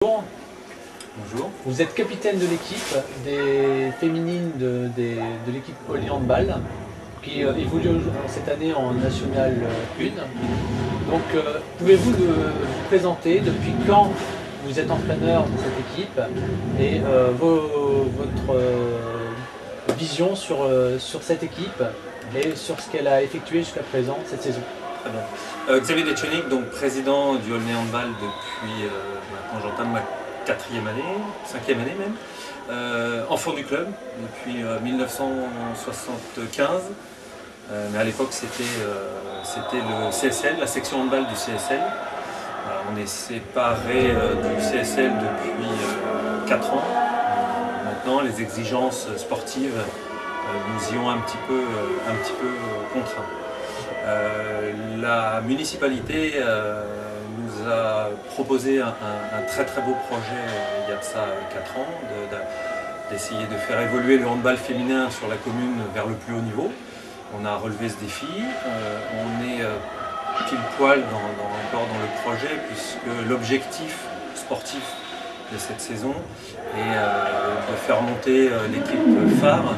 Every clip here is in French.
Bonjour. Bonjour. Vous êtes capitaine de l'équipe des féminines de l'équipe Olé Handball qui évolue cette année en National 1. Donc pouvez-vous vous présenter depuis quand vous êtes entraîneur de cette équipe et votre vision sur cette équipe et sur ce qu'elle a effectué jusqu'à présent cette saison? Très bien. Xavier Detchenik, donc président du Aulnay Handball depuis maintenant j'entame ma 4e année, 5e année même, enfant du club depuis 1975, mais à l'époque c'était le CSL, la section handball du CSL. On est séparé du CSL depuis 4 ans. Maintenant les exigences sportives nous y ont un petit peu contraints. La municipalité nous a proposé un très beau projet il y a de ça 4 ans, d'essayer de faire évoluer le handball féminin sur la commune vers le plus haut niveau. On a relevé ce défi, on est pile poil encore dans le projet puisque l'objectif sportif de cette saison est de faire monter l'équipe phare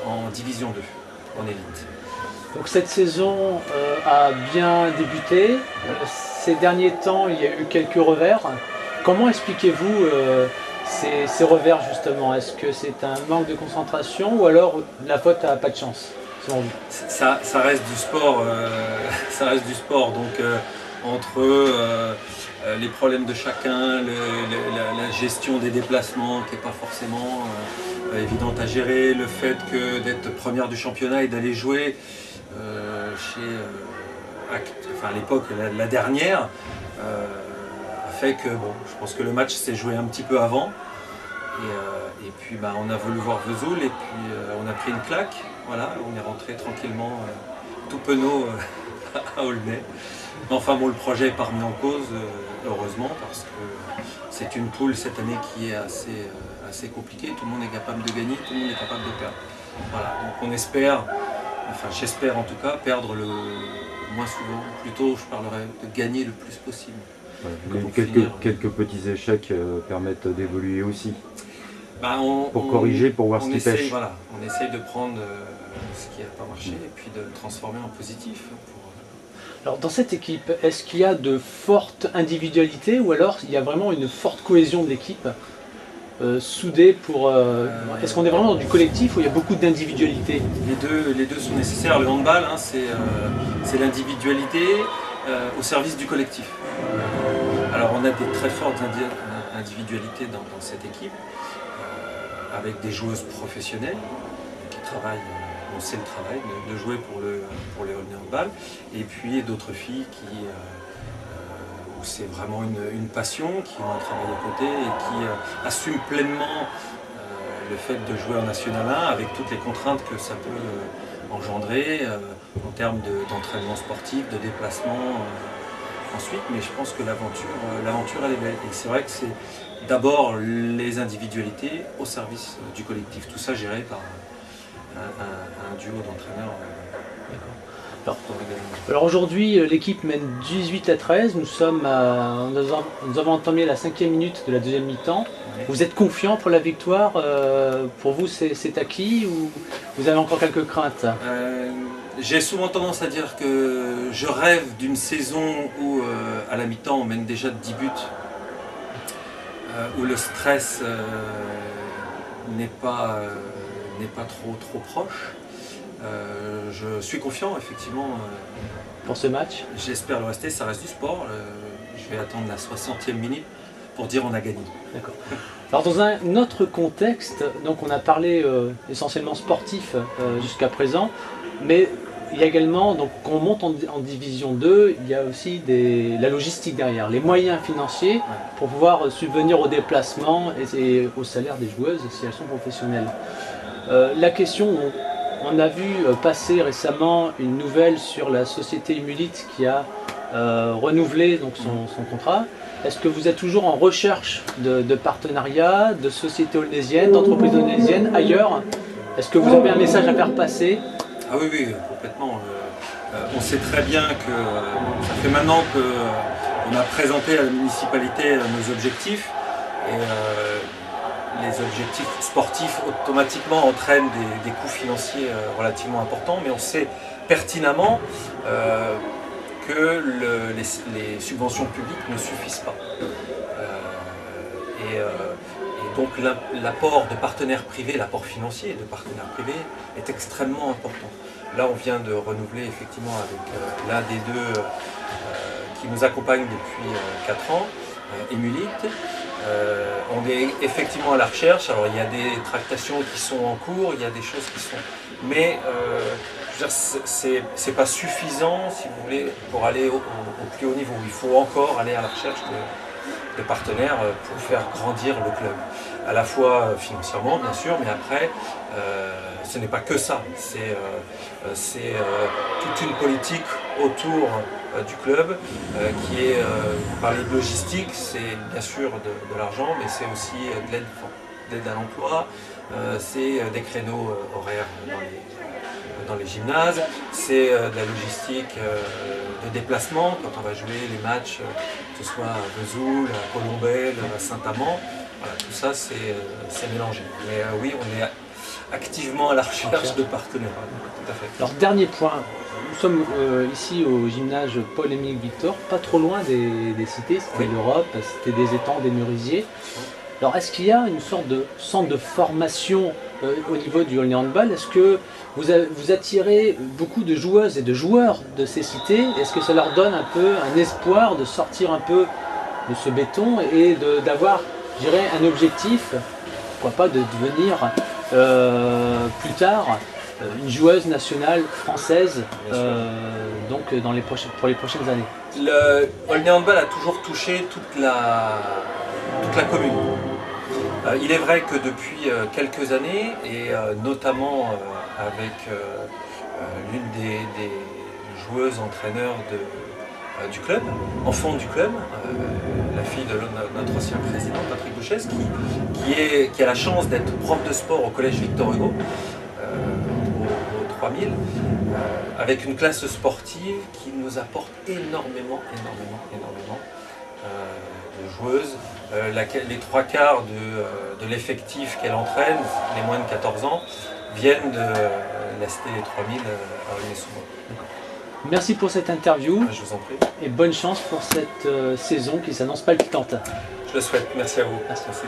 en division 2, en élite. Donc cette saison a bien débuté. Ces derniers temps, il y a eu quelques revers. Comment expliquez-vous ces revers justement? Est-ce que c'est un manque de concentration ou alors la faute à pas de chance selon vous? Ça reste du sport, donc entre les problèmes de chacun, la gestion des déplacements qui n'est pas forcément évidente à gérer, le fait que d'être première du championnat et d'aller jouer à l'époque la dernière a fait que je pense que le match s'est joué un petit peu avant et puis on a voulu voir Vesoul et puis on a pris une claque, voilà, on est rentré tranquillement tout penaud à Aulnay. Enfin bon, le projet n'est pas remis en cause heureusement parce que c'est une poule cette année qui est assez compliquée, tout le monde est capable de gagner, tout le monde est capable de perdre. Voilà, donc on espère, enfin j'espère en tout cas, perdre le moins souvent. Plutôt je parlerai de gagner le plus possible. Ouais, quelques petits échecs permettent d'évoluer aussi. Pour corriger, pour voir ce qui pêche. Voilà, on essaye de prendre ce qui n'a pas marché et puis de le transformer en positif. Alors dans cette équipe, est-ce qu'il y a de fortes individualités ou alors il y a vraiment une forte cohésion de l'équipe soudée pour... Est-ce qu'on est vraiment dans du collectif ou il y a beaucoup d'individualités? Les deux sont nécessaires. Le handball, c'est l'individualité au service du collectif. Alors on a des très fortes individualités dans cette équipe, avec des joueuses professionnelles qui travaillent, on sait le travail de jouer pour les Aulnay Handball, et puis d'autres filles où c'est vraiment une passion, qui ont un travail à côté et qui assument pleinement le fait de jouer en National 1 avec toutes les contraintes que ça peut engendrer en termes d'entraînement sportif, de déplacement ensuite, mais je pense que l'aventure elle est belle. Et c'est vrai que c'est d'abord les individualités au service du collectif, tout ça géré par un duo d'entraîneurs. Alors aujourd'hui, l'équipe mène 18-13. Nous avons entamé la 5e minute de la deuxième mi-temps. Oui. Vous êtes confiant pour la victoire? Pour vous, c'est acquis ou vous avez encore quelques craintes? J'ai souvent tendance à dire que je rêve d'une saison où, à la mi-temps, on mène déjà 10 buts, où le stress n'est pas trop proche. Je suis confiant effectivement pour ce match. J'espère le rester, ça reste du sport. Je vais attendre la 60e minute pour dire on a gagné. D'accord. Alors dans un autre contexte, donc on a parlé essentiellement sportif jusqu'à présent, mais il y a également, donc quand on monte en division 2, il y a aussi la logistique derrière, les moyens financiers pour pouvoir subvenir aux déplacements et au salaire des joueuses si elles sont professionnelles. La question, on a vu passer récemment une nouvelle sur la société Imulite qui a renouvelé donc, son contrat. Est-ce que vous êtes toujours en recherche de partenariats, de sociétés aulnaysiennes, d'entreprises aulnaysiennes ailleurs? Est-ce que vous avez un message à faire passer? Ah oui, complètement. On sait très bien que ça fait maintenant que On a présenté à la municipalité nos objectifs et les objectifs sportifs automatiquement entraînent des coûts financiers relativement importants, mais on sait pertinemment que les subventions publiques ne suffisent pas. Et donc l'apport de partenaires privés, l'apport financier de partenaires privés est extrêmement important. Là on vient de renouveler effectivement avec l'un des deux qui nous accompagne depuis 4 ans, Emulite. On est effectivement à la recherche, alors il y a des tractations qui sont en cours, il y a des choses qui sont... Mais c'est pas suffisant, si vous voulez, pour aller au plus haut niveau. Il faut encore aller à la recherche de partenaires pour faire grandir le club. À la fois financièrement, bien sûr, mais après, ce n'est pas que ça. C'est toute une politique autour du club qui est, vous parlez de logistique, c'est bien sûr de l'argent, mais c'est aussi de l'aide à l'emploi, c'est des créneaux horaires dans les gymnases, c'est de la logistique de déplacement quand on va jouer les matchs, que ce soit à Vesoul, à Colombelle, à Saint-Amand. Voilà, tout ça c'est mélangé. Mais oui, on est activement à la recherche de partenaires. Tout à fait. Alors dernier point, nous sommes ici au gymnase Paul-Émile Victor, pas trop loin des cités, c'était l'Europe, c'était des étangs, des Murisiers. Alors est-ce qu'il y a une sorte de centre de formation au niveau du Aulnay Handball? Est-ce que vous attirez beaucoup de joueuses et de joueurs de ces cités? Est-ce que ça leur donne un peu un espoir de sortir un peu de ce béton et d'avoir, je dirais, un objectif, pourquoi pas de devenir plus tard une joueuse nationale française donc pour les prochaines années? Le Aulnay Handball a toujours touché toute la commune. Il est vrai que depuis quelques années, et notamment avec l'une des joueuses entraîneurs du club, enfant du club, la fille de notre ancien président, Patrick Duchesne, qui a la chance d'être prof de sport au collège Victor Hugo, au 3000, avec une classe sportive qui nous apporte énormément de joueuses. Les 3/4 de l'effectif qu'elle entraîne, les moins de 14 ans, viennent de la cité des 3000 à Aulnay-sous-Bois. Merci pour cette interview. Je vous en prie. Et bonne chance pour cette saison qui s'annonce palpitante. Je le souhaite. Merci à vous. Merci. Merci.